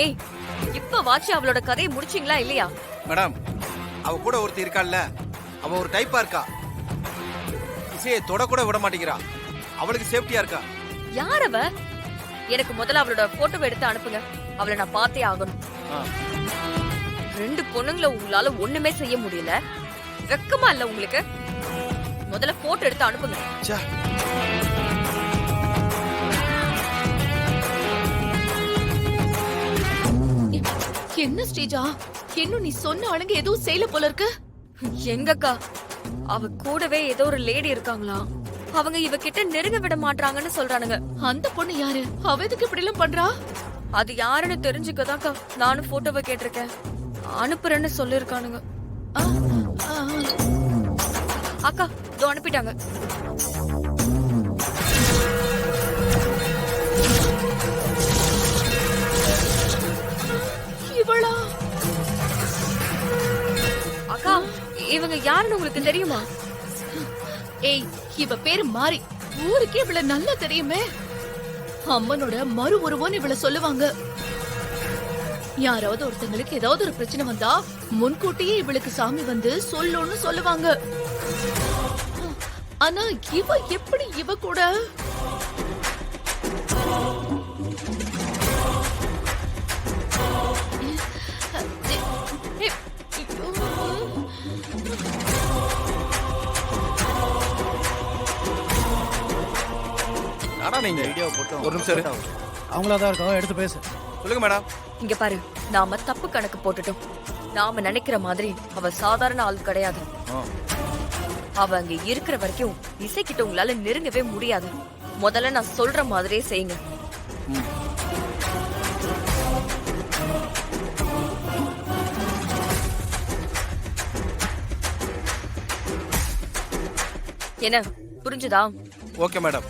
ஏய், இப்ப வாட்சி அவளோட கதையை முடிச்சீங்களா இல்லையா? மேடம், அவ கூட ஒருத்தி இருக்கால்ல, அவ ஒரு டைப்பா இருக்கா. இசையை தொட கூட விட மாட்டேங்கிறா. அவளுக்கு சேஃப்டியா இருக்கா. யார் அவ? எனக்கு முதல்ல அவளோட போட்டோவை எடுத்து அனுப்புங்க. அவளை நான் பார்த்தே ஆகணும். ரெண்டு பொண்ணுங்களை உங்களால ஒண்ணுமே செய்ய முடியல. வெக்கமா இல்ல உங்களுக்கு? முதல்ல போட்டோ எடுத்து அனுப்புங்க. என்ன ஸ்ரீஜா, இன்னும் நீ சொன்ன ஆளுங்க எதுவும் செய்யல போல இருக்கு. எங்கக்கா, அவ கூடவே ஏதோ ஒரு லேடி இருக்காங்களா? அவங்க இவகிட்ட நெருங்க விட மாட்டாங்கன்னு சொல்றானுங்க. அந்த பொண்ணு யாரு? அவ எதுக்கு இப்படி எல்லாம் பண்றா? அது யாருன்னு தெரிஞ்சுக்கதாக்கா நானும் போட்டோவை கேட்டிருக்கேன். அனுப்புறேன்னு சொல்லிருக்கானுங்க. அக்கா இதோ அனுப்பிட்டாங்க. இவளா? அக்கா, இவங்க யாருன்னு உங்களுக்கு தெரியுமா? ஏய், இவ பேரு மாறி. ஊருக்கே இவள நல்லா தெரியுமே. அம்மனோட மறு உருவம் இவள சொல்லுவாங்க. யாராவது ஒருத்தங்களுக்கு ஏதாவது ஒரு பிரச்சனை வந்தா முன்கூட்டியே இவளுக்கு சாமி வந்து சொல்லுன்னு சொல்லுவாங்க. ஆனா இவ எப்படி இவ கூட? நீங்க வீடியோ போட்டு ஒரு நிமிஷம் இரு. அவங்களாதான் இருக்காங்க, எடுத்து பேசு. சொல்லுங்க மேடம். இங்க பாரு, நாம தப்பு கணக்கு போட்டுட்டோம். நாம நினைக்கிற மாதிரி அவ சாதாரண ஆள் கிடையாது. அவ அங்க இருக்கிற வரைக்கும் இசைக்கிட்ட உங்களால நெருங்கவே முடியாது. முதல்ல நான் சொல்ற மாதிரியே செய்யுங்க. என்ன புரிஞ்சுதா? Okay madam.